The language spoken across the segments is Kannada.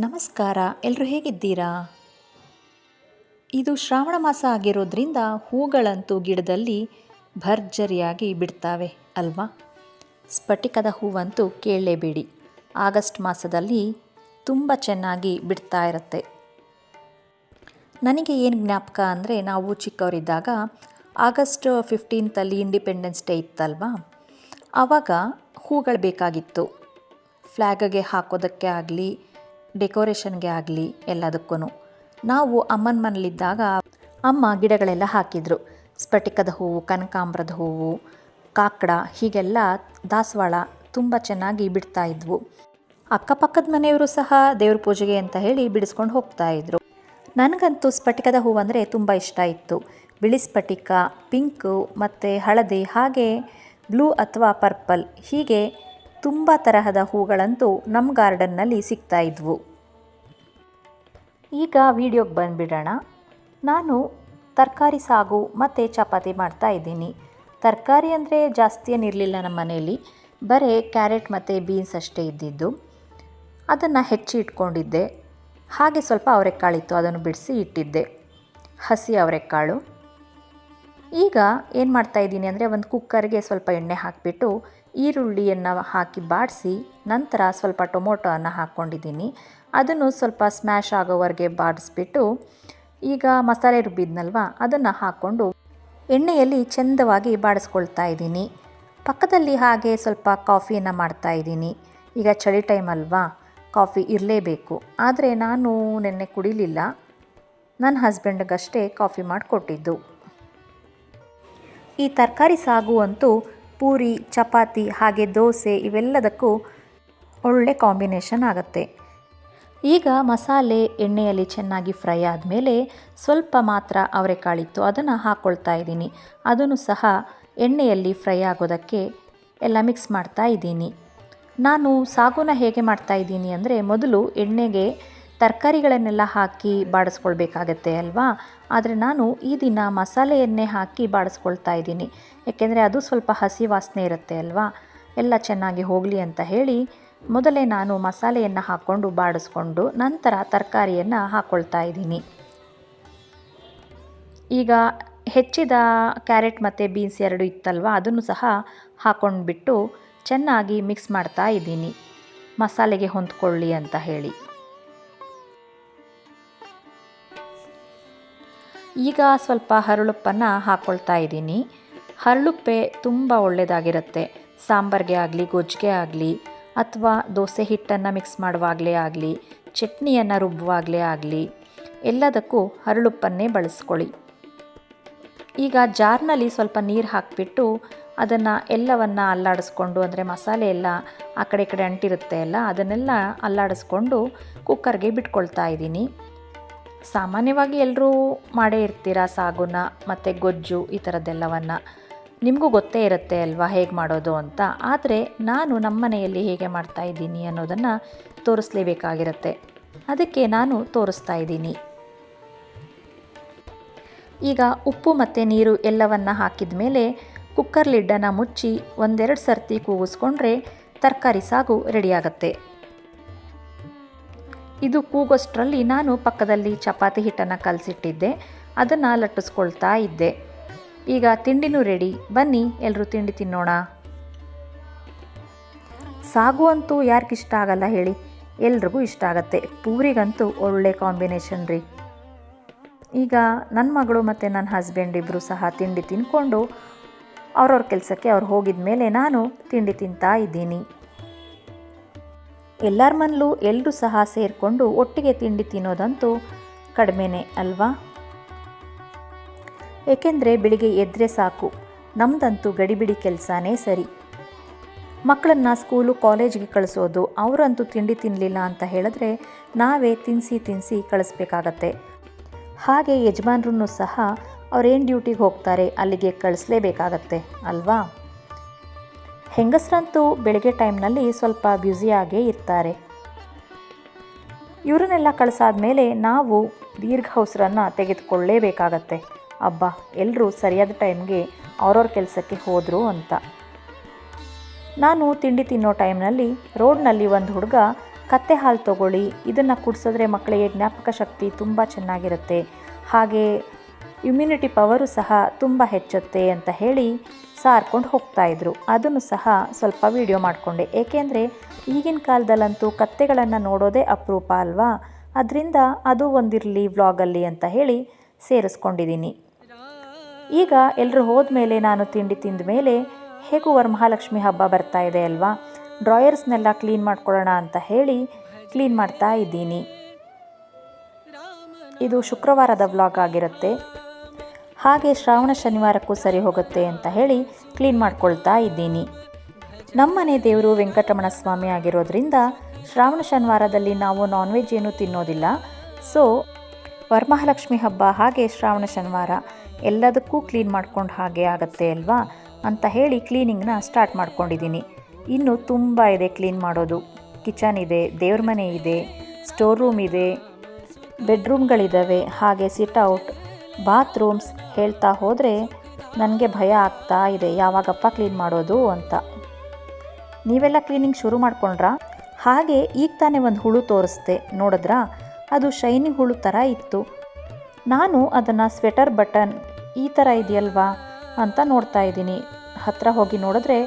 ನಮಸ್ಕಾರ, ಎಲ್ಲರೂ ಹೇಗಿದ್ದೀರಾ? ಇದು ಶ್ರಾವಣ ಮಾಸ ಆಗಿರೋದ್ರಿಂದ ಹೂಗಳಂತೂ ಗಿಡದಲ್ಲಿ ಭರ್ಜರಿಯಾಗಿ ಬಿಡ್ತಾವೆ ಅಲ್ವಾ? ಸ್ಫಟಿಕದ ಹೂವಂತೂ ಕೇಳಲೇಬೇಡಿ. ಆಗಸ್ಟ್ ಮಾಸದಲ್ಲಿ ತುಂಬ ಚೆನ್ನಾಗಿ ಬಿಡ್ತಾ ಇರುತ್ತೆ. ನನಗೆ ಏನು ಜ್ಞಾಪಕ ಅಂದರೆ, ನಾವು ಚಿಕ್ಕವರಿದ್ದಾಗ ಆಗಸ್ಟ್ 15 ಇಂಡಿಪೆಂಡೆನ್ಸ್ ಡೇ ಇತ್ತಲ್ವಾ, ಆವಾಗ ಹೂಗಳು ಬೇಕಾಗಿತ್ತು. ಫ್ಲ್ಯಾಗ್ಗೆ ಹಾಕೋದಕ್ಕೆ ಆಗಲಿ, ಡೆಕೋರೇಷನ್ಗೆ ಆಗಲಿ ಎಲ್ಲದಕ್ಕೂ. ನಾವು ಅಮ್ಮನ ಮನೇಲಿದ್ದಾಗ ಅಮ್ಮ ಗಿಡಗಳೆಲ್ಲ ಹಾಕಿದರು. ಸ್ಫಟಿಕದ ಹೂವು, ಕನಕಾಂಬರದ ಹೂವು, ಕಾಕಡ, ಹೀಗೆಲ್ಲ ದಾಸವಾಳ ತುಂಬ ಚೆನ್ನಾಗಿ ಬಿಡ್ತಾ ಇದ್ವು. ಅಕ್ಕಪಕ್ಕದ ಮನೆಯವರು ಸಹ ದೇವ್ರ ಪೂಜೆಗೆ ಅಂತ ಹೇಳಿ ಬಿಡಿಸ್ಕೊಂಡು ಹೋಗ್ತಾಯಿದ್ರು. ನನಗಂತೂ ಸ್ಫಟಿಕದ ಹೂವು ಅಂದರೆ ತುಂಬ ಇಷ್ಟ ಇತ್ತು. ಬಿಳಿ ಸ್ಫಟಿಕ, ಪಿಂಕು ಮತ್ತು ಹಳದಿ, ಹಾಗೆ ಬ್ಲೂ ಅಥವಾ ಪರ್ಪಲ್, ಹೀಗೆ ತುಂಬ ತರಹದ ಹೂಗಳಂತೂ ನಮ್ಮ ಗಾರ್ಡನ್ನಲ್ಲಿ ಸಿಗ್ತಾ ಇದ್ವು. ಈಗ ವಿಡಿಯೋಗೆ ಬಂದುಬಿಡೋಣ. ನಾನು ತರಕಾರಿ ಸಾಗು ಮತ್ತು ಚಪಾತಿ ಮಾಡ್ತಾ ಇದ್ದೀನಿ. ತರಕಾರಿ ಅಂದರೆ ಜಾಸ್ತಿ ಏನಿರಲಿಲ್ಲ ನಮ್ಮ ಮನೆಯಲ್ಲಿ, ಬರೀ ಕ್ಯಾರೆಟ್ ಮತ್ತು ಬೀನ್ಸ್ ಅಷ್ಟೇ ಇದ್ದಿದ್ದು. ಅದನ್ನು ಹೆಚ್ಚಿ ಇಟ್ಕೊಂಡಿದ್ದೆ. ಹಾಗೆ ಸ್ವಲ್ಪ ಅವರೆಕಾಳಿತ್ತು, ಅದನ್ನು ಬಿಡಿಸಿ ಇಟ್ಟಿದ್ದೆ, ಹಸಿ ಅವರೆಕಾಳು. ಈಗ ಏನು ಮಾಡ್ತಾಯಿದ್ದೀನಿ ಅಂದರೆ, ಒಂದು ಕುಕ್ಕರ್ಗೆ ಸ್ವಲ್ಪ ಎಣ್ಣೆ ಹಾಕಿಬಿಟ್ಟು ಈರುಳ್ಳಿಯನ್ನು ಹಾಕಿ ಬಾಡಿಸಿ, ನಂತರ ಸ್ವಲ್ಪ ಟೊಮೊಟೊವನ್ನು ಹಾಕ್ಕೊಂಡಿದ್ದೀನಿ. ಅದನ್ನು ಸ್ವಲ್ಪ ಸ್ಮ್ಯಾಶ್ ಆಗೋವರೆಗೆ ಬಾಡಿಸ್ಬಿಟ್ಟು, ಈಗ ಮಸಾಲೆ ರುಬ್ಬಿದ್ನಲ್ವ ಅದನ್ನು ಹಾಕ್ಕೊಂಡು ಎಣ್ಣೆಯಲ್ಲಿ ಚೆಂದವಾಗಿ ಬಾಡಿಸ್ಕೊಳ್ತಾ ಇದ್ದೀನಿ. ಪಕ್ಕದಲ್ಲಿ ಹಾಗೆ ಸ್ವಲ್ಪ ಕಾಫಿಯನ್ನು ಮಾಡ್ತಾಯಿದ್ದೀನಿ. ಈಗ ಚಳಿ ಟೈಮ್ ಅಲ್ವಾ, ಕಾಫಿ ಇರಲೇಬೇಕು. ಆದರೆ ನಾನು ನೆನ್ನೆ ಕುಡಿಲಿಲ್ಲ, ನನ್ನ ಹಸ್ಬೆಂಡ್ಗಷ್ಟೇ ಕಾಫಿ ಮಾಡಿಕೊಟ್ಟಿದ್ದು. ಈ ತರಕಾರಿ ಸಾಗು ಅಂತೂ ಪೂರಿ, ಚಪಾತಿ, ಹಾಗೆ ದೋಸೆ ಇವೆಲ್ಲದಕ್ಕೂ ಒಳ್ಳೆ ಕಾಂಬಿನೇಷನ್ ಆಗುತ್ತೆ. ಈಗ ಮಸಾಲೆ ಎಣ್ಣೆಯಲ್ಲಿ ಚೆನ್ನಾಗಿ ಫ್ರೈ ಆದಮೇಲೆ ಸ್ವಲ್ಪ ಮಾತ್ರ ಅವರೆಕಾಳಿತ್ತು, ಅದನ್ನು ಹಾಕ್ಕೊಳ್ತಾ ಇದ್ದೀನಿ. ಅದನ್ನು ಸಹ ಎಣ್ಣೆಯಲ್ಲಿ ಫ್ರೈ ಆಗೋದಕ್ಕೆ ಎಲ್ಲ ಮಿಕ್ಸ್ ಮಾಡ್ತಾ ಇದ್ದೀನಿ. ನಾನು ಸಾಗುನ ಹೇಗೆ ಮಾಡ್ತಾ ಇದ್ದೀನಿ ಅಂದರೆ, ಮೊದಲು ಎಣ್ಣೆಗೆ ತರಕಾರಿಗಳನ್ನೆಲ್ಲ ಹಾಕಿ ಬಾಡಿಸ್ಕೊಳ್ಬೇಕಾಗತ್ತೆ ಅಲ್ವಾ. ಆದರೆ ನಾನು ಈ ದಿನ ಮಸಾಲೆಯನ್ನೇ ಹಾಕಿ ಬಾಡಿಸ್ಕೊಳ್ತಾ ಇದ್ದೀನಿ. ಏಕೆಂದರೆ ಅದು ಸ್ವಲ್ಪ ಹಸಿ ವಾಸನೆ ಇರುತ್ತೆ ಅಲ್ವಾ, ಎಲ್ಲ ಚೆನ್ನಾಗಿ ಹೋಗಲಿ ಅಂತ ಹೇಳಿ ಮೊದಲೇ ನಾನು ಮಸಾಲೆಯನ್ನು ಹಾಕ್ಕೊಂಡು ಬಾಡಿಸ್ಕೊಂಡು ನಂತರ ತರಕಾರಿಯನ್ನು ಹಾಕ್ಕೊಳ್ತಾ ಇದ್ದೀನಿ. ಈಗ ಹೆಚ್ಚಿದ ಕ್ಯಾರೆಟ್ ಮತ್ತು ಬೀನ್ಸ್ 2 ಇತ್ತಲ್ವ, ಅದನ್ನು ಸಹ ಹಾಕ್ಕೊಂಡ್ಬಿಟ್ಟು ಚೆನ್ನಾಗಿ ಮಿಕ್ಸ್ ಮಾಡ್ತಾ ಇದ್ದೀನಿ, ಮಸಾಲೆಗೆ ಹೊಂದ್ಕೊಳ್ಳಿ ಅಂತ ಹೇಳಿ. ಈಗ ಸ್ವಲ್ಪ ಹರಳುಪ್ಪನ್ನು ಹಾಕ್ಕೊಳ್ತಾ ಇದ್ದೀನಿ. ಹರಳುಪ್ಪೆ ತುಂಬ ಒಳ್ಳೆಯದಾಗಿರುತ್ತೆ. ಸಾಂಬಾರಿಗೆ ಆಗಲಿ, ಗೊಜ್ಜಿಗೆ ಆಗಲಿ, ಅಥವಾ ದೋಸೆ ಹಿಟ್ಟನ್ನು ಮಿಕ್ಸ್ ಮಾಡುವಾಗಲೇ ಆಗಲಿ, ಚಟ್ನಿಯನ್ನು ರುಬ್ಬುವಾಗಲೇ ಆಗಲಿ, ಎಲ್ಲದಕ್ಕೂ ಹರಳುಪ್ಪನ್ನೇ ಬಳಸ್ಕೊಳ್ಳಿ. ಈಗ ಜಾರ್ನಲ್ಲಿ ಸ್ವಲ್ಪ ನೀರು ಹಾಕಿಬಿಟ್ಟು ಅದನ್ನು ಎಲ್ಲವನ್ನು ಅಲ್ಲಾಡಿಸ್ಕೊಂಡು, ಅಂದರೆ ಮಸಾಲೆ ಎಲ್ಲ ಆ ಕಡೆ ಈ ಕಡೆ ಅಂಟಿರುತ್ತೆ ಅಲ್ಲ, ಅದನ್ನೆಲ್ಲ ಅಲ್ಲಾಡಿಸ್ಕೊಂಡು ಕುಕ್ಕರ್ಗೆ ಬಿಟ್ಕೊಳ್ತಾ ಇದ್ದೀನಿ. ಸಾಮಾನ್ಯವಾಗಿ ಎಲ್ಲರೂ ಮಾಡೇ ಇರ್ತೀರ ಸಾಗುನ ಮತ್ತು ಗೊಜ್ಜು ಈ ಥರದ್ದೆಲ್ಲವನ್ನು, ನಿಮಗೂ ಗೊತ್ತೇ ಇರುತ್ತೆ ಅಲ್ವಾ ಹೇಗೆ ಮಾಡೋದು ಅಂತ. ಆದರೆ ನಾನು ನಮ್ಮ ಮನೆಯಲ್ಲಿ ಹೇಗೆ ಮಾಡ್ತಾ ಇದ್ದೀನಿ ಅನ್ನೋದನ್ನು ತೋರಿಸಲೇಬೇಕಾಗಿರುತ್ತೆ, ಅದಕ್ಕೆ ನಾನು ತೋರಿಸ್ತಾ ಇದ್ದೀನಿ. ಈಗ ಉಪ್ಪು ಮತ್ತು ನೀರು ಎಲ್ಲವನ್ನು ಹಾಕಿದ ಮೇಲೆ ಕುಕ್ಕರ್ ಲಿಡ್ಡನ್ನು ಮುಚ್ಚಿ 1-2 ಸರ್ತಿ ಕೂಗಿಸ್ಕೊಂಡ್ರೆ ತರಕಾರಿ ಸಾಗು ರೆಡಿಯಾಗತ್ತೆ. ಇದು ಕೂಗೋಷ್ಟರಲ್ಲಿ ನಾನು ಪಕ್ಕದಲ್ಲಿ ಚಪಾತಿ ಹಿಟ್ಟನ್ನು ಕಲಸಿಟ್ಟಿದ್ದೆ, ಅದನ್ನು ಲಟ್ಟಿಸ್ಕೊಳ್ತಾ ಇದ್ದೆ. ಈಗ ತಿಂಡಿನೂ ರೆಡಿ, ಬನ್ನಿ ಎಲ್ಲರೂ ತಿಂಡಿ ತಿನ್ನೋಣ. ಸಾಗು ಅಂತೂ ಯಾರಿಗಿಷ್ಟ ಆಗಲ್ಲ ಹೇಳಿ, ಎಲ್ರಿಗೂ ಇಷ್ಟ ಆಗತ್ತೆ. ಪೂರಿಗಂತೂ ಒಳ್ಳೆ ಕಾಂಬಿನೇಷನ್ ರೀ. ಈಗ ನನ್ನ ಮಗಳು ಮತ್ತು ನನ್ನ ಹಸ್ಬೆಂಡ್ ಇಬ್ಬರು ಸಹ ತಿಂಡಿ ತಿಂದ್ಕೊಂಡು ಅವ್ರವ್ರ ಕೆಲಸಕ್ಕೆ ಅವ್ರು ಹೋಗಿದ ಮೇಲೆ ನಾನು ತಿಂಡಿ ತಿಂತಾ ಇದ್ದೀನಿ. ಎಲ್ಲರ ಮನೇಲೂ ಎಲ್ಲರೂ ಸಹ ಸೇರಿಕೊಂಡು ಒಟ್ಟಿಗೆ ತಿಂಡಿ ತಿನ್ನೋದಂತೂ ಕಡಿಮೆನೇ ಅಲ್ವಾ. ಏಕೆಂದರೆ ಬೆಳಿಗ್ಗೆ ಎದ್ದರೆ ಸಾಕು, ನಮ್ಮದಂತೂ ಗಡಿಬಿಡಿ ಕೆಲಸನೇ ಸರಿ. ಮಕ್ಕಳನ್ನು ಸ್ಕೂಲು ಕಾಲೇಜಿಗೆ ಕಳಿಸೋದು, ಅವರಂತೂ ತಿಂಡಿ ತಿನ್ನಲಿಲ್ಲ ಅಂತ ಹೇಳಿದ್ರೆ ನಾವೇ ತಿನ್ನಿಸಿ ಕಳಿಸ್ಬೇಕಾಗತ್ತೆ. ಹಾಗೆ ಯಜಮಾನ್ರೂ ಸಹ ಅವ್ರೇನು ಡ್ಯೂಟಿಗೆ ಹೋಗ್ತಾರೆ ಅಲ್ಲಿಗೆ ಕಳಿಸ್ಲೇಬೇಕಾಗತ್ತೆ ಅಲ್ವಾ. ಹೆಂಗಸರಂತೂ ಬೆಳಗ್ಗೆ ಟೈಮ್ನಲ್ಲಿ ಸ್ವಲ್ಪ ಬ್ಯುಸಿಯಾಗೇ ಇರ್ತಾರೆ. ಇವರನ್ನೆಲ್ಲ ಕಳಿಸಾದ್ಮೇಲೆ ನಾವು ದೀರ್ಘ ಅವಸರನ್ನು ತೆಗೆದುಕೊಳ್ಳೇಬೇಕಾಗತ್ತೆ. ಅಬ್ಬಾ, ಎಲ್ಲರೂ ಸರಿಯಾದ ಟೈಮ್ಗೆ ಅವ್ರವ್ರ ಕೆಲಸಕ್ಕೆ ಹೋದರು ಅಂತ. ನಾನು ತಿಂಡಿ ತಿನ್ನೋ ಟೈಮ್ನಲ್ಲಿ ರೋಡ್ನಲ್ಲಿ ಒಂದು ಹುಡುಗ ಕತ್ತೆ ಹಾಲು ತಗೊಳ್ಳಿ, ಇದನ್ನು ಕುಡಿಸಿದ್ರೆ ಮಕ್ಕಳಿಗೆ ಜ್ಞಾಪಕ ಶಕ್ತಿ ತುಂಬ ಚೆನ್ನಾಗಿರುತ್ತೆ, ಹಾಗೆ ಇಮ್ಯುನಿಟಿ ಪವರು ಸಹ ತುಂಬ ಹೆಚ್ಚುತ್ತೆ ಅಂತ ಹೇಳಿ ಸಾರ್ಕೊಂಡು ಹೋಗ್ತಾಯಿದ್ರು. ಅದನ್ನು ಸಹ ಸ್ವಲ್ಪ ವಿಡಿಯೋ ಮಾಡಿಕೊಂಡೆ, ಏಕೆಂದರೆ ಈಗಿನ ಕಾಲದಲ್ಲಂತೂ ಕತ್ತೆಗಳನ್ನು ನೋಡೋದೇ ಅಪರೂಪ ಅಲ್ವಾ, ಅದರಿಂದ ಅದು ಒಂದಿರಲಿ ವ್ಲಾಗಲ್ಲಿ ಅಂತ ಹೇಳಿ ಸೇರಿಸ್ಕೊಂಡಿದ್ದೀನಿ. ಈಗ ಎಲ್ಲರೂ ಹೋದ್ಮೇಲೆ ನಾನು ತಿಂಡಿ ತಿಂದ ಮೇಲೆ ಹೇಗೂ ವರಮಹಾಲಕ್ಷ್ಮಿ ಹಬ್ಬ ಬರ್ತಾ ಇದೆ ಅಲ್ವಾ, ಡ್ರಾಯರ್ಸ್ನೆಲ್ಲ ಕ್ಲೀನ್ ಮಾಡ್ಕೊಳ್ಳೋಣ ಅಂತ ಹೇಳಿ ಕ್ಲೀನ್ ಮಾಡ್ತಾ ಇದ್ದೀನಿ. ಇದು ಶುಕ್ರವಾರದ ವ್ಲಾಗ್ ಆಗಿರುತ್ತೆ, ಹಾಗೆ ಶ್ರಾವಣ ಶನಿವಾರಕ್ಕೂ ಸರಿ ಹೋಗುತ್ತೆ ಅಂತ ಹೇಳಿ ಕ್ಲೀನ್ ಮಾಡ್ಕೊಳ್ತಾ ಇದ್ದೀನಿ. ನಮ್ಮನೆ ದೇವರು ವೆಂಕಟರಮಣ ಸ್ವಾಮಿ ಆಗಿರೋದ್ರಿಂದ ಶ್ರಾವಣ ಶನಿವಾರದಲ್ಲಿ ನಾವು ನಾನ್ ವೆಜ್ ಏನೂ ತಿನ್ನೋದಿಲ್ಲ. ಸೊ ವರಮಹಾಲಕ್ಷ್ಮಿ ಹಬ್ಬ ಹಾಗೆ ಶ್ರಾವಣ ಶನಿವಾರ ಎಲ್ಲದಕ್ಕೂ ಕ್ಲೀನ್ ಮಾಡ್ಕೊಂಡು ಹಾಗೆ ಆಗುತ್ತೆ ಅಲ್ವಾ ಅಂತ ಹೇಳಿ ಕ್ಲೀನಿಂಗ್ನ ಸ್ಟಾರ್ಟ್ ಮಾಡ್ಕೊಂಡಿದ್ದೀನಿ. ಇನ್ನು ತುಂಬ ಇದೆ ಕ್ಲೀನ್ ಮಾಡೋದು. ಕಿಚನ್ ಇದೆ, ದೇವ್ರ ಮನೆ ಇದೆ, ಸ್ಟೋರ್ ರೂಮ್ ಇದೆ, ಬೆಡ್ರೂಮ್ಗಳಿದ್ದಾವೆ, ಹಾಗೆ ಸಿಟ್ಔಟ್, ಬಾತ್ರೂಮ್ಸ್, ಹೇಳ್ತಾ ಹೋದರೆ ನನಗೆ ಭಯ ಆಗ್ತಾ ಇದೆ ಯಾವಾಗಪ್ಪ ಕ್ಲೀನ್ ಮಾಡೋದು ಅಂತ. ನೀವೆಲ್ಲ ಕ್ಲೀನಿಂಗ್ ಶುರು ಮಾಡ್ಕೊಂಡ್ರಾ? ಹಾಗೆ ಈಗ ತಾನೇ ಒಂದು ಹುಳು ತೋರಿಸ್ದೆ, ನೋಡಿದ್ರಾ? ಅದು ಶೈನಿ ಹುಳು ಥರ ಇತ್ತು. ನಾನು ಅದನ್ನು ಸ್ವೆಟರ್ ಬಟನ್ ಈ ಥರ ಇದೆಯಲ್ವಾ ಅಂತ ನೋಡ್ತಾ ಇದ್ದೀನಿ. ಹತ್ತಿರ ಹೋಗಿ ನೋಡಿದ್ರೆ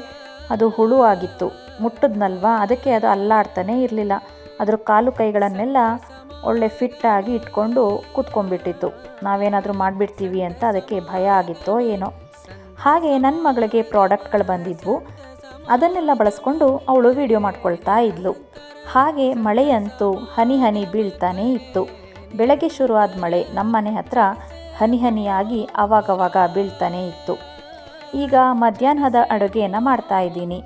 ಅದು ಹುಳು ಆಗಿತ್ತು. ಮುಟ್ಟಿದ್ನಲ್ವಾ, ಅದಕ್ಕೆ ಅದು ಅಲ್ಲಾಡ್ತಾನೆ ಇರಲಿಲ್ಲ. ಅದರ ಕಾಲು ಕೈಗಳನ್ನೆಲ್ಲ ಒಳ್ಳೆ ಫಿಟ್ಟಾಗಿ ಇಟ್ಕೊಂಡು ಕೂತ್ಕೊಂಡ್ಬಿಟ್ಟಿತ್ತು. ನಾವೇನಾದರೂ ಮಾಡಿಬಿಡ್ತೀವಿ ಅಂತ ಅದಕ್ಕೆ ಭಯ ಆಗಿತ್ತೋ ಏನೋ. ಹಾಗೆ ನನ್ನ ಮಗಳಿಗೆ ಪ್ರಾಡಕ್ಟ್ಗಳು ಬಂದಿದ್ವು, ಅದನ್ನೆಲ್ಲ ಬಳಸ್ಕೊಂಡು ಅವಳು ವಿಡಿಯೋ ಮಾಡ್ಕೊಳ್ತಾ ಇದ್ಲು. ಹಾಗೆ ಮಳೆಯಂತೂ ಹನಿ ಹನಿ ಬೀಳ್ತಾನೇ ಇತ್ತು. ಬೆಳಗ್ಗೆ ಶುರುವಾದ ಮಳೆ ನಮ್ಮ ಮನೆ ಹತ್ರ ಹನಿ ಹನಿಯಾಗಿ ಆವಾಗವಾಗ ಬೀಳ್ತಾನೇ ಇತ್ತು. ಈಗ ಮಧ್ಯಾಹ್ನದ ಅಡುಗೆಯನ್ನು ಮಾಡ್ತಾ ಇದ್ದೀನಿ.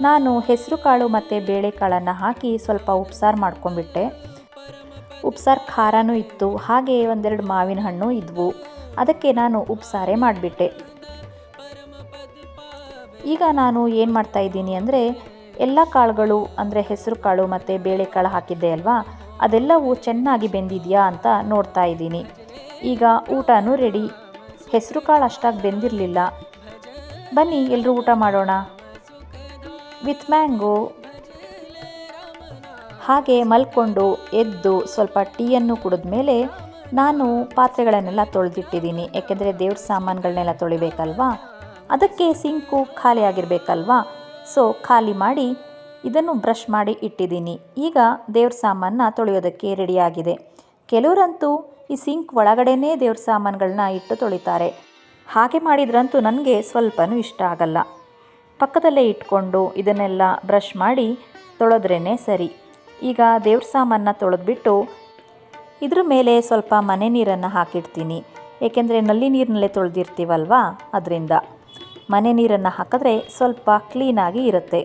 ನಾನು ಹೆಸರು ಕಾಳು ಮತ್ತು ಬೇಳೆಕಾಳನ್ನು ಹಾಕಿ ಸ್ವಲ್ಪ ಉಪ್ಸಾರು ಮಾಡ್ಕೊಂಡ್ಬಿಟ್ಟೆ. ಉಪ್ಸಾರು ಖಾರನೂ ಇತ್ತು, ಹಾಗೆ ಒಂದೆರಡು ಮಾವಿನ ಹಣ್ಣು ಇದ್ವು, ಅದಕ್ಕೆ ನಾನು ಉಪ್ಸಾರೇ ಮಾಡಿಬಿಟ್ಟೆ. ಈಗ ನಾನು ಏನು ಮಾಡ್ತಾ ಇದ್ದೀನಿ ಅಂದರೆ, ಎಲ್ಲ ಕಾಳುಗಳು ಅಂದರೆ ಹೆಸರು ಕಾಳು ಮತ್ತು ಬೇಳೆಕಾಳು ಹಾಕಿದ್ದೆ ಅಲ್ವಾ, ಅದೆಲ್ಲವೂ ಚೆನ್ನಾಗಿ ಬೆಂದಿದೆಯಾ ಅಂತ ನೋಡ್ತಾ ಇದ್ದೀನಿ. ಈಗ ಊಟನೂ ರೆಡಿ. ಹೆಸರು ಕಾಳು ಅಷ್ಟಾಗಿ ಬೆಂದಿರಲಿಲ್ಲ. ಬನ್ನಿ ಎಲ್ಲರೂ ಊಟ ಮಾಡೋಣ ವಿತ್ ಮ್ಯಾಂಗೋ. ಹಾಗೆ ಮಲ್ಕೊಂಡು ಎದ್ದು ಸ್ವಲ್ಪ ಟೀಯನ್ನು ಕುಡಿದ ಮೇಲೆ ನಾನು ಪಾತ್ರೆಗಳನ್ನೆಲ್ಲ ತೊಳೆದಿಟ್ಟಿದ್ದೀನಿ, ಏಕೆಂದರೆ ದೇವ್ರ ಸಾಮಾನುಗಳನ್ನೆಲ್ಲ ತೊಳಿಬೇಕಲ್ವಾ, ಅದಕ್ಕೆ ಸಿಂಕು ಖಾಲಿ ಆಗಿರಬೇಕಲ್ವಾ. ಸೊ ಖಾಲಿ ಮಾಡಿ ಇದನ್ನು ಬ್ರಷ್ ಮಾಡಿ ಇಟ್ಟಿದ್ದೀನಿ. ಈಗ ದೇವ್ರ ಸಾಮಾನನ್ನ ತೊಳೆಯೋದಕ್ಕೆ ರೆಡಿಯಾಗಿದೆ. ಕೆಲವರಂತೂ ಈ ಸಿಂಕ್ ಒಳಗಡೆನೇ ದೇವ್ರ ಸಾಮಾನುಗಳನ್ನ ಇಟ್ಟು ತೊಳಿತಾರೆ. ಹಾಗೆ ಮಾಡಿದ್ರಂತೂ ನನಗೆ ಸ್ವಲ್ಪನೂ ಇಷ್ಟ ಆಗಲ್ಲ. ಪಕ್ಕದಲ್ಲೇ ಇಟ್ಕೊಂಡು ಇದನ್ನೆಲ್ಲ ಬ್ರಷ್ ಮಾಡಿ ತೊಳೆದ್ರೇ ಸರಿ. ಈಗ ದೇವ್ರ ಸಾಮಾನನ್ನ ತೊಳೆದ್ಬಿಟ್ಟು ಇದ್ರ ಮೇಲೆ ಸ್ವಲ್ಪ ಮನೆ ನೀರನ್ನು ಹಾಕಿಡ್ತೀನಿ, ಏಕೆಂದರೆ ನಲ್ಲಿ ನೀರಿನಲ್ಲೇ ತೊಳೆದಿರ್ತೀವಲ್ವಾ, ಅದರಿಂದ ಮನೆ ನೀರನ್ನು ಹಾಕಿದ್ರೆ ಸ್ವಲ್ಪ ಕ್ಲೀನಾಗಿ ಇರುತ್ತೆ.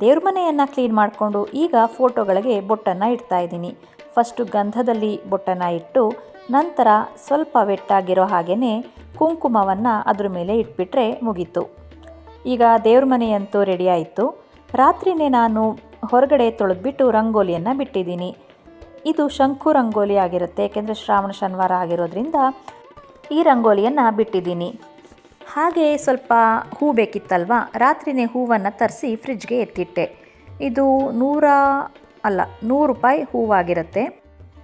ದೇವ್ರ ಮನೆಯನ್ನು ಕ್ಲೀನ್ ಮಾಡಿಕೊಂಡು ಈಗ ಫೋಟೋಗಳಿಗೆ ಬೊಟ್ಟನ್ನು ಇಡ್ತಾ ಇದ್ದೀನಿ. ಫಸ್ಟು ಗಂಧದಲ್ಲಿ ಬೊಟ್ಟನ್ನು ಇಟ್ಟು ನಂತರ ಸ್ವಲ್ಪ ವೆಟ್ಟಾಗಿರೋ ಹಾಗೆಯೇ ಕುಂಕುಮವನ್ನು ಅದ್ರ ಮೇಲೆ ಇಟ್ಬಿಟ್ರೆ ಮುಗೀತು. ಈಗ ದೇವ್ರ ಮನೆಯಂತೂ ರೆಡಿ ಆಯಿತು. ರಾತ್ರಿಯೇ ನಾನು ಹೊರಗಡೆ ತೊಳೆದ್ಬಿಟ್ಟು ರಂಗೋಲಿಯನ್ನು ಬಿಟ್ಟಿದ್ದೀನಿ. ಇದು ಶಂಕು ರಂಗೋಲಿ ಆಗಿರುತ್ತೆ, ಏಕೆಂದರೆ ಶ್ರಾವಣ ಶನಿವಾರ ಆಗಿರೋದ್ರಿಂದ ಈ ರಂಗೋಲಿಯನ್ನು ಬಿಟ್ಟಿದ್ದೀನಿ. ಹಾಗೆ ಸ್ವಲ್ಪ ಹೂ ಬೇಕಿತ್ತಲ್ವ, ರಾತ್ರಿಯೇ ಹೂವನ್ನು ತರಿಸಿ ಫ್ರಿಜ್ಗೆ ಎತ್ತಿಟ್ಟೆ. ಇದು 100 ರೂಪಾಯಿ ಹೂವಾಗಿರುತ್ತೆ.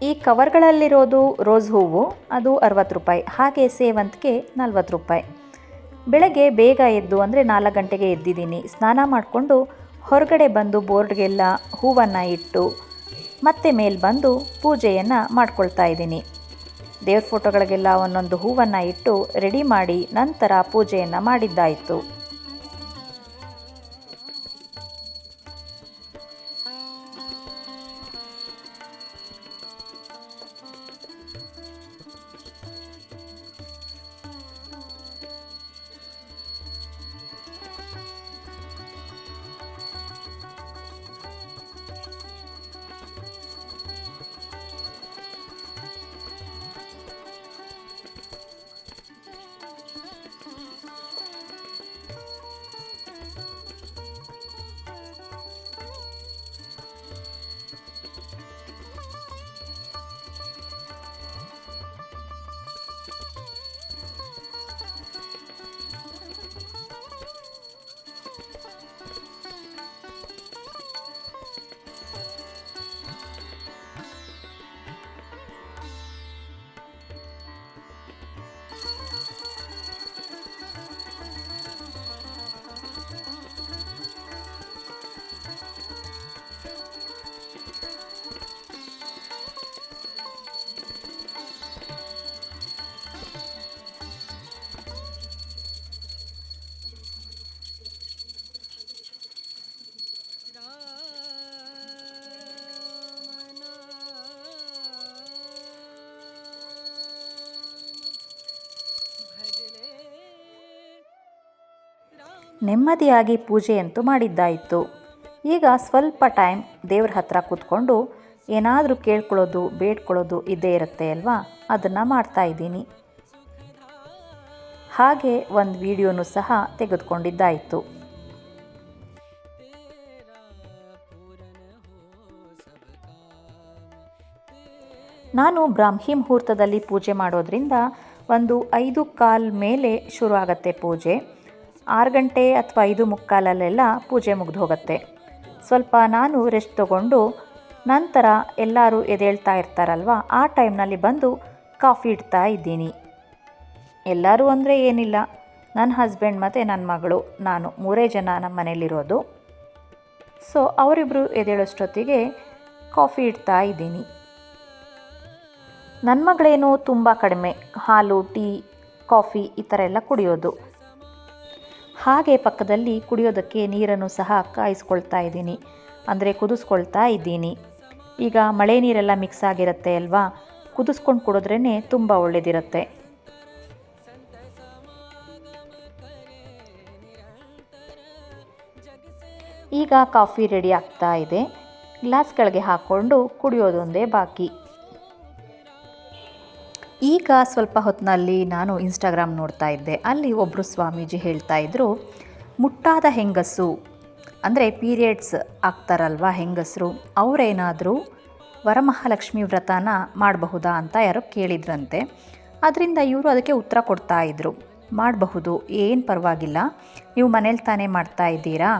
ಈ ಕವರ್ಗಳಲ್ಲಿರೋದು ರೋಸ್ ಹೂವು, ಅದು 60 ರೂಪಾಯಿ, ಹಾಗೆ ಸೇವಂತಿಗೆ 40 ರೂಪಾಯಿ. ಬೆಳಗ್ಗೆ ಬೇಗ ಎದ್ದು ಅಂದರೆ 4 ಗಂಟೆಗೆ ಎದ್ದಿದ್ದೀನಿ. ಸ್ನಾನ ಮಾಡಿಕೊಂಡು ಹೊರಗಡೆ ಬಂದು ಬೋರ್ಡ್ಗೆಲ್ಲ ಹೂವನ್ನು ಇಟ್ಟು ಮತ್ತೆ ಮೇಲೆ ಬಂದು ಪೂಜೆಯನ್ನು ಮಾಡ್ಕೊಳ್ತಾ ಇದ್ದೀನಿ. ದೇವ್ರ ಫೋಟೋಗಳಿಗೆಲ್ಲ ಒಂದೊಂದು ಹೂವನ್ನು ಇಟ್ಟು ರೆಡಿ ಮಾಡಿ ನಂತರ ಪೂಜೆಯನ್ನು ಮಾಡಿದ್ದಾಯಿತು. ನೆಮ್ಮದಿಯಾಗಿ ಪೂಜೆಯಂತೂ ಮಾಡಿದ್ದಾಯಿತು. ಈಗ ಸ್ವಲ್ಪ ಟೈಮ್ ದೇವ್ರ ಹತ್ರ ಕೂತ್ಕೊಂಡು ಏನಾದರೂ ಕೇಳ್ಕೊಳ್ಳೋದು ಬೇಡ್ಕೊಳ್ಳೋದು ಇದ್ದೇ ಇರುತ್ತೆ ಅಲ್ವಾ, ಅದನ್ನು ಮಾಡ್ತಾಯಿದ್ದೀನಿ. ಹಾಗೆ ಒಂದು ವಿಡಿಯೋನೂ ಸಹ ತೆಗೆದುಕೊಂಡಿದ್ದಾಯಿತು. ನಾನು ಬ್ರಾಹ್ಮಿ ಮುಹೂರ್ತದಲ್ಲಿ ಪೂಜೆ ಮಾಡೋದ್ರಿಂದ ಒಂದು 5:15 ಮೇಲೆ ಶುರು ಆಗುತ್ತೆ ಪೂಜೆ. 6 ಗಂಟೆ ಅಥವಾ 5:45 ಪೂಜೆ ಮುಗಿದು ಹೋಗುತ್ತೆ. ಸ್ವಲ್ಪ ನಾನು ರೆಸ್ಟ್ ತಗೊಂಡು ನಂತರ ಎಲ್ಲರೂ ಎದ್ದೇಳ್ತಾ ಇರ್ತಾರಲ್ವ, ಆ ಟೈಮ್ನಲ್ಲಿ ಬಂದು ಕಾಫಿ ಇಡ್ತಾ ಇದ್ದೀನಿ. ಎಲ್ಲರೂ ಅಂದರೆ ಏನಿಲ್ಲ, ನನ್ನ ಹಸ್ಬೆಂಡ್ ಮತ್ತು ನನ್ನ ಮಗಳು, ನಾನು 3 ಜನ ನಮ್ಮ ಮನೇಲಿರೋದು. ಸೊ ಅವರಿಬ್ಬರು ಎದ್ದೇಳೋಷ್ಟೊತ್ತಿಗೆ ಕಾಫಿ ಇಡ್ತಾ ಇದ್ದೀನಿ. ನನ್ನ ಮಗಳೇನು ತುಂಬ ಕಡಿಮೆ ಹಾಲು, ಟೀ, ಕಾಫಿ ಈ ಥರ ಎಲ್ಲ ಕುಡಿಯೋದು. ಹಾಗೆ ಪಕ್ಕದಲ್ಲಿ ಕುಡಿಯೋದಕ್ಕೆ ನೀರನ್ನು ಸಹ ಕಾಯಿಸ್ಕೊಳ್ತಾ ಇದ್ದೀನಿ, ಅಂದರೆ ಕುದಿಸ್ಕೊಳ್ತಾ ಇದ್ದೀನಿ. ಈಗ ಮಳೆ ನೀರೆಲ್ಲ ಮಿಕ್ಸ್ ಆಗಿರುತ್ತೆ ಅಲ್ವಾ, ಕುದಿಸ್ಕೊಂಡು ಕುಡಿದ್ರೇ ತುಂಬ ಒಳ್ಳೆಯದಿರುತ್ತೆ. ಈಗ ಕಾಫಿ ರೆಡಿ ಆಗ್ತಾ ಇದೆ. ಗ್ಲಾಸ್ಗಳಿಗೆ ಹಾಕ್ಕೊಂಡು ಕುಡಿಯೋದೊಂದೇ ಬಾಕಿ. ಈಗ ಸ್ವಲ್ಪ ಹೊತ್ತಿನಲ್ಲಿ ನಾನು ಇನ್ಸ್ಟಾಗ್ರಾಮ್ ನೋಡ್ತಾ ಇದ್ದೆ. ಅಲ್ಲಿ ಒಬ್ಬರು ಸ್ವಾಮೀಜಿ ಹೇಳ್ತಾ ಇದ್ದರು, ಮುಟ್ಟಾದ ಹೆಂಗಸು ಅಂದರೆ ಪೀರಿಯಡ್ಸ್ ಆಗ್ತಾರಲ್ವ ಹೆಂಗಸರು, ಅವರೇನಾದರೂ ವರಮಹಾಲಕ್ಷ್ಮಿ ವ್ರತನ ಮಾಡಬಹುದಾ ಅಂತ ಯಾರೋ ಕೇಳಿದ್ರಂತೆ. ಅದರಿಂದ ಇವರು ಅದಕ್ಕೆ ಉತ್ತರ ಕೊಡ್ತಾ ಇದ್ದರು, ಮಾಡಬಹುದು, ಏನು ಪರವಾಗಿಲ್ಲ, ನೀವು ಮನೇಲಿ ತಾನೇ ಮಾಡ್ತಾ ಇದ್ದೀರಾ,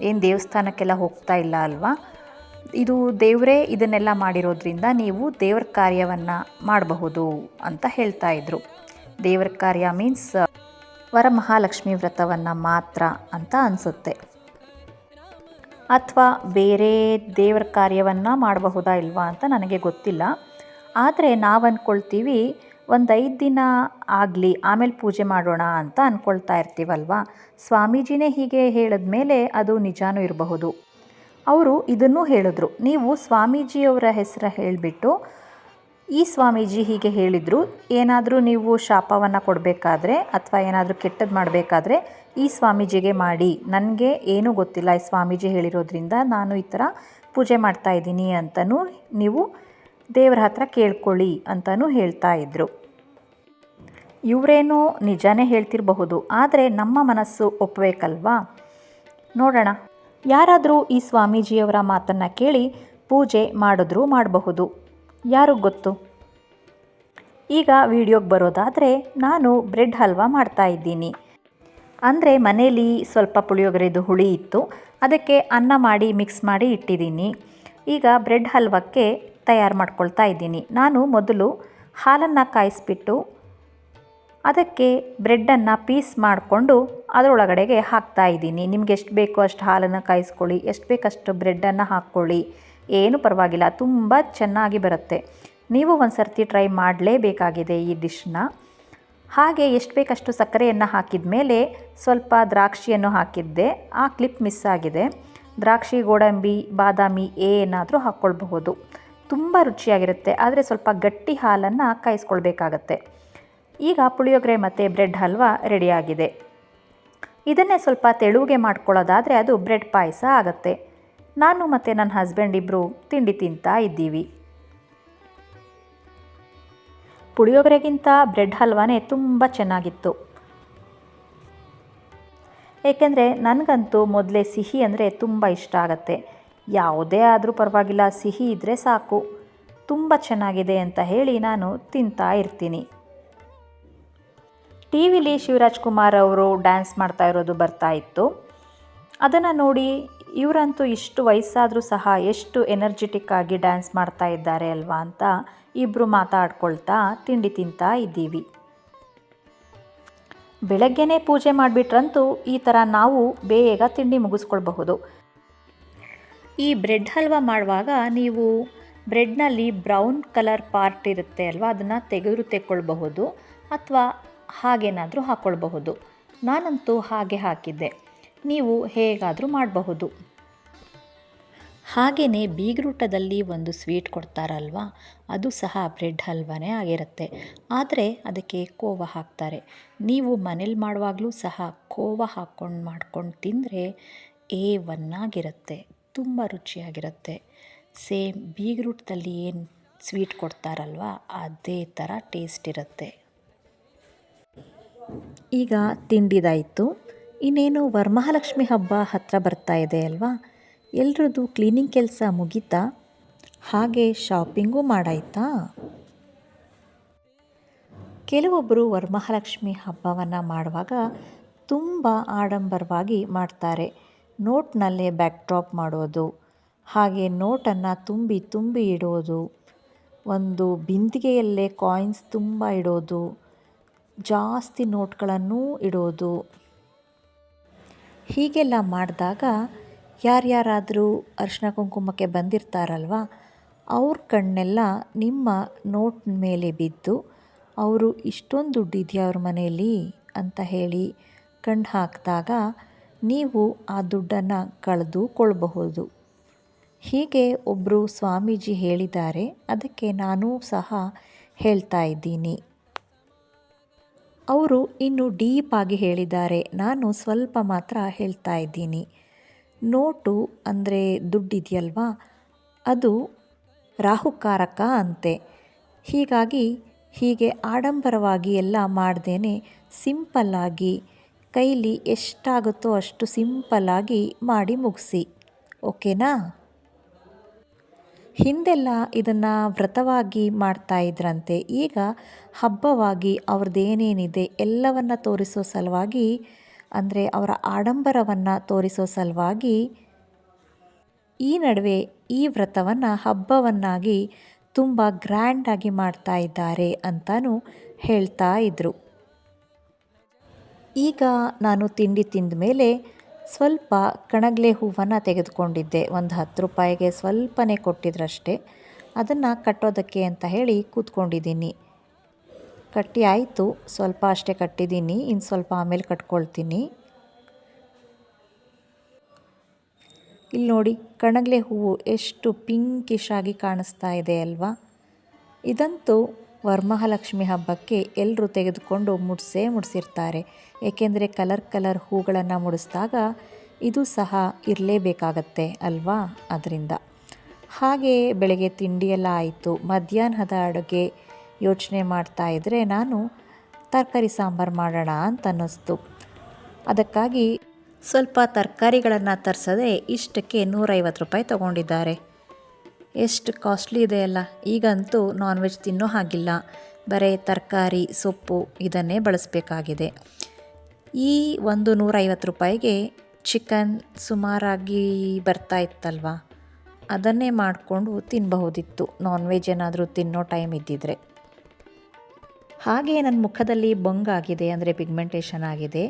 ಏನು ದೇವಸ್ಥಾನಕ್ಕೆಲ್ಲ ಹೋಗ್ತಾ ಇಲ್ಲ ಅಲ್ವಾ, ಇದು ದೇವರೇ ಇದನ್ನೆಲ್ಲ ಮಾಡಿರೋದ್ರಿಂದ ನೀವು ದೇವ್ರ ಕಾರ್ಯವನ್ನು ಮಾಡಬಹುದು ಅಂತ ಹೇಳ್ತಾ ಇದ್ರು. ದೇವ್ರ ಕಾರ್ಯ ಮೀನ್ಸ್ ವರಮಹಾಲಕ್ಷ್ಮಿ ವ್ರತವನ್ನು ಮಾತ್ರ ಅಂತ ಅನಿಸುತ್ತೆ. ಅಥವಾ ಬೇರೆ ದೇವ್ರ ಕಾರ್ಯವನ್ನು ಮಾಡಬಹುದಾ ಇಲ್ವಾ ಅಂತ ನನಗೆ ಗೊತ್ತಿಲ್ಲ. ಆದರೆ ನಾವು ಅಂದ್ಕೊಳ್ತೀವಿ ಒಂದು 5 ದಿನ ಆಗಲಿ ಆಮೇಲೆ ಪೂಜೆ ಮಾಡೋಣ ಅಂತ ಅಂದ್ಕೊಳ್ತಾ ಇರ್ತೀವಲ್ವ. ಸ್ವಾಮೀಜಿನೇ ಹೀಗೆ ಹೇಳಿದ್ಮೇಲೆ ಅದು ನಿಜಾನೂ ಇರಬಹುದು. ಅವರು ಇದನ್ನೂ ಹೇಳಿದ್ರು, ನೀವು ಸ್ವಾಮೀಜಿಯವರ ಹೆಸರು ಹೇಳಿಬಿಟ್ಟು ಈ ಸ್ವಾಮೀಜಿ ಹೀಗೆ ಹೇಳಿದರು, ಏನಾದರೂ ನೀವು ಶಾಪವನ್ನು ಕೊಡಬೇಕಾದ್ರೆ ಅಥವಾ ಏನಾದರೂ ಕೆಟ್ಟದ್ದು ಮಾಡಬೇಕಾದ್ರೆ ಈ ಸ್ವಾಮೀಜಿಗೆ ಮಾಡಿ, ನನಗೆ ಏನೂ ಗೊತ್ತಿಲ್ಲ, ಈ ಸ್ವಾಮೀಜಿ ಹೇಳಿರೋದ್ರಿಂದ ನಾನು ಈ ಥರ ಪೂಜೆ ಮಾಡ್ತಾಯಿದ್ದೀನಿ ಅಂತಲೂ ನೀವು ದೇವರ ಹತ್ರ ಕೇಳ್ಕೊಳ್ಳಿ ಅಂತಲೂ ಹೇಳ್ತಾ ಇದ್ದರು. ಇವರೇನೋ ನಿಜಾನೇ ಹೇಳ್ತಿರಬಹುದು, ಆದರೆ ನಮ್ಮ ಮನಸ್ಸು ಒಪ್ಪಬೇಕಲ್ವಾ. ನೋಡೋಣ, ಯಾರಾದರೂ ಈ ಸ್ವಾಮೀಜಿಯವರ ಮಾತನ್ನು ಕೇಳಿ ಪೂಜೆ ಮಾಡಿದ್ರೂ ಮಾಡಬಹುದು, ಯಾರಿಗೂ ಗೊತ್ತು. ಈಗ ವಿಡಿಯೋಗೆ ಬರೋದಾದರೆ ನಾನು ಬ್ರೆಡ್ ಹಲ್ವಾ ಮಾಡ್ತಾಯಿದ್ದೀನಿ. ಅಂದರೆ ಮನೇಲಿ ಸ್ವಲ್ಪ ಪುಳಿಯೋಗರೆದು ಹುಳಿ ಇತ್ತು, ಅದಕ್ಕೆ ಅನ್ನ ಮಾಡಿ ಮಿಕ್ಸ್ ಮಾಡಿ ಇಟ್ಟಿದ್ದೀನಿ. ಈಗ ಬ್ರೆಡ್ ಹಲ್ವಕ್ಕೆ ತಯಾರು ಮಾಡ್ಕೊಳ್ತಾ ಇದ್ದೀನಿ. ನಾನು ಮೊದಲು ಹಾಲನ್ನು ಕಾಯಿಸ್ಬಿಟ್ಟು ಅದಕ್ಕೆ ಬ್ರೆಡ್ಡನ್ನು ಪೀಸ್ ಮಾಡಿಕೊಂಡು ಅದರೊಳಗಡೆಗೆ ಹಾಕ್ತಾಯಿದ್ದೀನಿ. ನಿಮ್ಗೆ ಎಷ್ಟು ಬೇಕೋ ಅಷ್ಟು ಹಾಲನ್ನು ಕಾಯಿಸ್ಕೊಳ್ಳಿ, ಎಷ್ಟು ಬೇಕಷ್ಟು ಬ್ರೆಡ್ಡನ್ನು ಹಾಕ್ಕೊಳ್ಳಿ, ಏನು ಪರವಾಗಿಲ್ಲ, ತುಂಬ ಚೆನ್ನಾಗಿ ಬರುತ್ತೆ. ನೀವು ಒಂದು ಸರ್ತಿ ಟ್ರೈ ಮಾಡಲೇಬೇಕಾಗಿದೆ ಈ ಡಿಶ್ನ. ಹಾಗೆ ಎಷ್ಟು ಬೇಕಷ್ಟು ಸಕ್ಕರೆಯನ್ನು ಹಾಕಿದ ಮೇಲೆ ಸ್ವಲ್ಪ ದ್ರಾಕ್ಷಿಯನ್ನು ಹಾಕಿದ್ದೆ, ಆ ಕ್ಲಿಪ್ ಮಿಸ್ ಆಗಿದೆ. ದ್ರಾಕ್ಷಿ, ಗೋಡಂಬಿ, ಬಾದಾಮಿ ಏನಾದರೂ ಹಾಕ್ಕೊಳ್ಬಹುದು, ತುಂಬ ರುಚಿಯಾಗಿರುತ್ತೆ. ಆದರೆ ಸ್ವಲ್ಪ ಗಟ್ಟಿ ಹಾಲನ್ನು ಕಾಯಿಸ್ಕೊಳ್ಬೇಕಾಗತ್ತೆ. ಈಗ ಪುಳಿಯೋಗರೆ ಮತ್ತು ಬ್ರೆಡ್ ಹಲ್ವಾ ರೆಡಿಯಾಗಿದೆ. ಇದನ್ನೇ ಸ್ವಲ್ಪ ತೆಳುಗೆ ಮಾಡ್ಕೊಳ್ಳೋದಾದರೆ ಅದು ಬ್ರೆಡ್ ಪಾಯಸ ಆಗುತ್ತೆ. ನಾನು ಮತ್ತು ನನ್ನ ಹಸ್ಬೆಂಡ್ ಇಬ್ಬರು ತಿಂಡಿ ತಿಂತಾ ಇದ್ದೀವಿ. ಪುಳಿಯೋಗರೆಗಿಂತ ಬ್ರೆಡ್ ಹಲ್ವಾನೇ ತುಂಬ ಚೆನ್ನಾಗಿತ್ತು. ಏಕೆಂದರೆ ನನಗಂತೂ ಮೊದಲೇ ಸಿಹಿ ಅಂದರೆ ತುಂಬ ಇಷ್ಟ ಆಗುತ್ತೆ. ಯಾವುದೇ ಆದರೂ ಪರವಾಗಿಲ್ಲ, ಸಿಹಿ ಇದ್ದರೆ ಸಾಕು. ತುಂಬ ಚೆನ್ನಾಗಿದೆ ಅಂತ ಹೇಳಿ ನಾನು ತಿಂತಾ ಇರ್ತೀನಿ. ಟಿ ವಿಲಿ ಶಿವರಾಜ್ ಕುಮಾರ್ ಅವರು ಡ್ಯಾನ್ಸ್ ಮಾಡ್ತಾ ಇರೋದು ಬರ್ತಾ ಇತ್ತು. ಅದನ್ನು ನೋಡಿ ಇವರಂತೂ ಇಷ್ಟು ವಯಸ್ಸಾದರೂ ಸಹ ಎಷ್ಟು ಎನರ್ಜೆಟಿಕ್ ಆಗಿ ಡ್ಯಾನ್ಸ್ ಮಾಡ್ತಾ ಇದ್ದಾರೆ ಅಲ್ವಾ ಅಂತ ಇಬ್ಬರು ಮಾತಾಡ್ಕೊಳ್ತಾ ತಿಂಡಿ ತಿಂತಾ ಇದ್ದೀವಿ. ಬೆಳಗ್ಗೆನೇ ಪೂಜೆ ಮಾಡಿಬಿಟ್ರಂತೂ ಈ ಥರ ನಾವು ಬೇಗ ತಿಂಡಿ ಮುಗಿಸ್ಕೊಳ್ಬಹುದು. ಈ ಬ್ರೆಡ್ ಹಲ್ವಾ ಮಾಡುವಾಗ ನೀವು ಬ್ರೆಡ್ನಲ್ಲಿ ಬ್ರೌನ್ ಕಲರ್ ಪಾರ್ಟ್ ಇರುತ್ತೆ ಅಲ್ವಾ, ಅದನ್ನು ತೆಗೆದುಕೊಳ್ಳಬಹುದು ಅಥವಾ ಹಾಗೇನಾದರೂ ಹಾಕ್ಕೊಳ್ಬಹುದು. ನಾನಂತೂ ಹಾಗೆ ಹಾಕಿದ್ದೆ, ನೀವು ಹೇಗಾದರೂ ಮಾಡಬಹುದು. ಹಾಗೆಯೇ ಬೀಗ್ರೂಟದಲ್ಲಿ ಒಂದು ಸ್ವೀಟ್ ಕೊಡ್ತಾರಲ್ವ, ಅದು ಸಹ ಬ್ರೆಡ್ ಹಲ್ವಾನೇ ಆಗಿರುತ್ತೆ. ಆದರೆ ಅದಕ್ಕೆ ಕೋವಾ ಹಾಕ್ತಾರೆ. ನೀವು ಮನೇಲಿ ಮಾಡುವಾಗಲೂ ಸಹ ಕೋವಾ ಮಾಡ್ಕೊಂಡು ತಿಂದರೆ A1 ಆಗಿರುತ್ತೆ. ತುಂಬ ರುಚಿಯಾಗಿರುತ್ತೆ. ಸೇಮ್ ಬೀಗ್ರೂಟದಲ್ಲಿ ಏನು ಸ್ವೀಟ್ ಕೊಡ್ತಾರಲ್ವ, ಅದೇ ಥರ ಟೇಸ್ಟ್ ಇರುತ್ತೆ. ಈಗ ತಿಂಡಿದಾಯಿತು. ಇನ್ನೇನು ವರಮಹಾಲಕ್ಷ್ಮಿ ಹಬ್ಬ ಹತ್ತಿರ ಬರ್ತಾ ಇದೆ ಅಲ್ವಾ, ಎಲ್ರದ್ದು ಕ್ಲೀನಿಂಗ್ ಕೆಲಸ ಮುಗೀತಾ? ಹಾಗೆ ಶಾಪಿಂಗೂ ಮಾಡಾಯ್ತಾ? ಕೆಲವೊಬ್ಬರು ವರಮಹಾಲಕ್ಷ್ಮಿ ಹಬ್ಬವನ್ನು ಮಾಡುವಾಗ ತುಂಬ ಆಡಂಬರವಾಗಿ ಮಾಡ್ತಾರೆ. ನೋಟ್ನಲ್ಲೇ ಬ್ಯಾಕ್ಡ್ರಾಪ್ ಮಾಡೋದು, ಹಾಗೆ ನೋಟನ್ನು ತುಂಬಿ ತುಂಬಿ ಇಡೋದು, ಒಂದು ಬಿಂದಿಗೆಯಲ್ಲೇ ಕಾಯಿನ್ಸ್ ತುಂಬ ಇಡೋದು, ಜಾಸ್ತಿ ನೋಟ್ಗಳನ್ನು ಇಡೋದು. ಹೀಗೆಲ್ಲ ಮಾಡಿದಾಗ ಯಾರ್ಯಾರಾದರೂ ಅರಿಶಿನ ಕುಂಕುಮಕ್ಕೆ ಬಂದಿರ್ತಾರಲ್ವ, ಅವ್ರ ಕಣ್ಣೆಲ್ಲ ನಿಮ್ಮ ನೋಟ್ ಮೇಲೆ ಬಿದ್ದು ಅವರು ಇಷ್ಟೊಂದು ದುಡ್ಡಿದೆಯಾ ಅವ್ರ ಮನೆಯಲ್ಲಿ ಅಂತ ಹೇಳಿ ಕಣ್ಣು ಹಾಕಿದಾಗ ನೀವು ಆ ದುಡ್ಡನ್ನು ಕಳೆದುಕೊಳ್ಳಬಹುದು. ಹೀಗೆ ಒಬ್ಬರು ಸ್ವಾಮೀಜಿ ಹೇಳಿದ್ದಾರೆ, ಅದಕ್ಕೆ ನಾನೂ ಸಹ ಹೇಳ್ತಾ ಇದ್ದೀನಿ. ಅವರು ಇನ್ನೂ ಡೀಪಾಗಿ ಹೇಳಿದ್ದಾರೆ, ನಾನು ಸ್ವಲ್ಪ ಮಾತ್ರ ಹೇಳ್ತಾ ಇದ್ದೀನಿ. ನೋಟು ಅಂದರೆ ದುಡ್ಡಿದೆಯಲ್ವಾ, ಅದು ರಾಹುಕಾರಕ ಅಂತೆ. ಹೀಗಾಗಿ ಹೀಗೆ ಆಡಂಬರವಾಗಿ ಎಲ್ಲ ಮಾಡ್ದೇ ಸಿಂಪಲ್ಲಾಗಿ ಕೈಲಿ ಎಷ್ಟಾಗುತ್ತೋ ಅಷ್ಟು ಸಿಂಪಲ್ಲಾಗಿ ಮಾಡಿ ಮುಗಿಸಿ. ಓಕೆನಾ? ಹಿಂದೆಲ್ಲ ಇದನ್ನು ವ್ರತವಾಗಿ ಮಾಡ್ತಾ ಇದ್ರಂತೆ. ಈಗ ಹಬ್ಬವಾಗಿ ಅವ್ರದ್ದೇನೇನಿದೆ ಎಲ್ಲವನ್ನು ತೋರಿಸೋ ಸಲುವಾಗಿ, ಅಂದರೆ ಅವರ ಆಡಂಬರವನ್ನು ತೋರಿಸೋ ಸಲುವಾಗಿ ಈ ನಡುವೆ ಈ ವ್ರತವನ್ನು ಹಬ್ಬವನ್ನಾಗಿ ತುಂಬ ಗ್ರ್ಯಾಂಡಾಗಿ ಮಾಡ್ತಾ ಇದ್ದಾರೆ ಅಂತಲೂ ಹೇಳ್ತಾ ಇದ್ದರು. ಈಗ ನಾನು ತಿಂಡಿ ತಿಂದ ಮೇಲೆ ಸ್ವಲ್ಪ ಕಣಗ್ಲೆ ಹೂವನ್ನು ತೆಗೆದುಕೊಂಡಿದ್ದೆ. ಒಂದು 10 ರೂಪಾಯಿಗೆ ಸ್ವಲ್ಪನೇ ಕೊಟ್ಟಿದ್ರಷ್ಟೇ. ಅದನ್ನು ಕಟ್ಟೋದಕ್ಕೆ ಅಂತ ಹೇಳಿ ಕೂತ್ಕೊಂಡಿದ್ದೀನಿ. ಕಟ್ಟಿ ಆಯಿತು, ಸ್ವಲ್ಪ ಅಷ್ಟೇ ಕಟ್ಟಿದ್ದೀನಿ, ಇನ್ನು ಸ್ವಲ್ಪ ಆಮೇಲೆ ಕಟ್ಕೊಳ್ತೀನಿ. ಇಲ್ಲಿ ನೋಡಿ, ಕಣಗ್ಲೆ ಹೂವು ಎಷ್ಟು ಪಿಂಕಿಶ್ ಆಗಿ ಕಾಣಿಸ್ತಾ ಇದೆ ಅಲ್ವಾ. ಇದಂತೂ ವರಮಹಾಲಕ್ಷ್ಮಿ ಹಬ್ಬಕ್ಕೆ ಎಲ್ಲರೂ ತೆಗೆದುಕೊಂಡು ಮುಡಿಸಿರ್ತಾರೆ. ಏಕೆಂದರೆ ಕಲರ್ ಹೂಗಳನ್ನು ಮುಡಿಸಿದಾಗ ಇದು ಸಹ ಇರಲೇಬೇಕಾಗತ್ತೆ ಅಲ್ವಾ, ಅದರಿಂದ. ಹಾಗೆ ಬೆಳಗ್ಗೆ ತಿಂಡಿಯೆಲ್ಲ ಆಯಿತು. ಮಧ್ಯಾಹ್ನದ ಅಡುಗೆ ಯೋಚನೆ ಮಾಡ್ತಾ ಇದ್ದರೆ ನಾನು ತರಕಾರಿ ಸಾಂಬಾರು ಮಾಡೋಣ ಅಂತ ಅನ್ನಿಸ್ತು. ಅದಕ್ಕಾಗಿ ಸ್ವಲ್ಪ ತರಕಾರಿಗಳನ್ನು ತರಿಸದೆ ಇಷ್ಟಕ್ಕೆ 150 ರೂಪಾಯಿ ತೊಗೊಂಡಿದ್ದಾರೆ. ಎಷ್ಟು ಕಾಸ್ಟ್ಲಿ ಇದೆ ಅಲ್ಲ. ಈಗಂತೂ ನಾನ್ ವೆಜ್ ತಿನ್ನೋ ಹಾಗಿಲ್ಲ, ಬರೀ ತರಕಾರಿ ಸೊಪ್ಪು ಇದನ್ನೇ ಬಳಸಬೇಕಾಗಿದೆ. ಈ ಒಂದು 150 ರೂಪಾಯಿಗೆ ಚಿಕನ್ ಸುಮಾರಾಗಿ ಬರ್ತಾ ಇತ್ತಲ್ವ, ಅದನ್ನೇ ಮಾಡಿಕೊಂಡು ತಿನ್ನಬಹುದಿತ್ತು, ನಾನ್ ವೆಜ್ ಏನಾದರೂ ತಿನ್ನೋ ಟೈಮ್ ಇದ್ದಿದ್ರೆ. ಹಾಗೆ ನನ್ನ ಮುಖದಲ್ಲಿ ಬೊಂಗಾಗಿದೆ, ಅಂದರೆ ಪಿಗ್ಮೆಂಟೇಷನ್ ಆಗಿದೆ.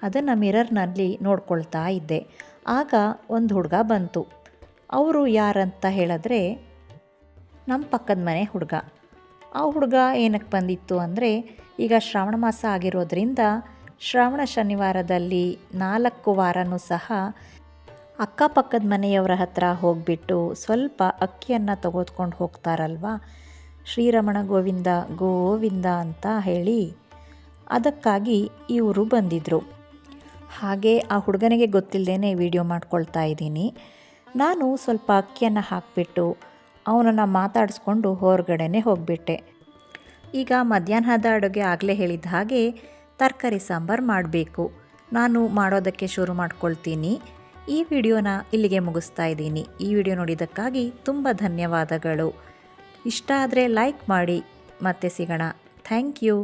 ಅದನ್ನು ಮಿರರ್ನಲ್ಲಿ ನೋಡ್ಕೊಳ್ತಾ ಇದ್ದೆ. ಆಗ ಒಂದು ಹುಡುಗ ಬಂತು. ಅವರು ಯಾರಂತ ಹೇಳಿದ್ರೆ ನಮ್ಮ ಪಕ್ಕದ ಮನೆ ಹುಡುಗ. ಆ ಹುಡುಗ ಏನಕ್ಕೆ ಬಂದಿತ್ತು ಅಂದರೆ, ಈಗ ಶ್ರಾವಣ ಮಾಸ ಆಗಿರೋದ್ರಿಂದ ಶ್ರಾವಣ ಶನಿವಾರದಲ್ಲಿ 4 ವಾರನೂ ಸಹ ಅಕ್ಕಪಕ್ಕದ ಮನೆಯವರ ಹತ್ರ ಹೋಗಿಬಿಟ್ಟು ಸ್ವಲ್ಪ ಅಕ್ಕಿಯನ್ನು ತೆಗೆದುಕೊಂಡು ಹೋಗ್ತಾರಲ್ವ, ಶ್ರೀರಮಣ ಗೋವಿಂದ ಗೋವಿಂದ ಅಂತ ಹೇಳಿ. ಅದಕ್ಕಾಗಿ ಇವರು ಬಂದಿದ್ದರು. ಹಾಗೆ ಆ ಹುಡುಗನಿಗೆ ಗೊತ್ತಿಲ್ಲದೇ ವಿಡಿಯೋ ಮಾಡ್ಕೊಳ್ತಾ ಇದ್ದೀನಿ. ನಾನು ಸ್ವಲ್ಪ ಅಕ್ಕಿಯನ್ನು ಹಾಕಿಬಿಟ್ಟು ಅವನನ್ನು ಮಾತಾಡಿಸ್ಕೊಂಡು ಹೊರಗಡೆನೇ ಹೋಗಿಬಿಟ್ಟೆ. ಈಗ ಮಧ್ಯಾಹ್ನದ ಅಡುಗೆ ಆಗಲೇ ಹೇಳಿದ ಹಾಗೆ ತರಕಾರಿ ಸಾಂಬಾರು ಮಾಡಬೇಕು. ನಾನು ಮಾಡೋದಕ್ಕೆ ಶುರು ಮಾಡ್ಕೊಳ್ತೀನಿ. ಈ ವಿಡಿಯೋನ ಇಲ್ಲಿಗೆ ಮುಗಿಸ್ತಾ ಇದ್ದೀನಿ. ಈ ವಿಡಿಯೋ ನೋಡಿದ್ದಕ್ಕಾಗಿ ತುಂಬ ಧನ್ಯವಾದಗಳು. ಇಷ್ಟ ಆದರೆ ಲೈಕ್ ಮಾಡಿ. ಮತ್ತೆ ಸಿಗೋಣ. Thank you.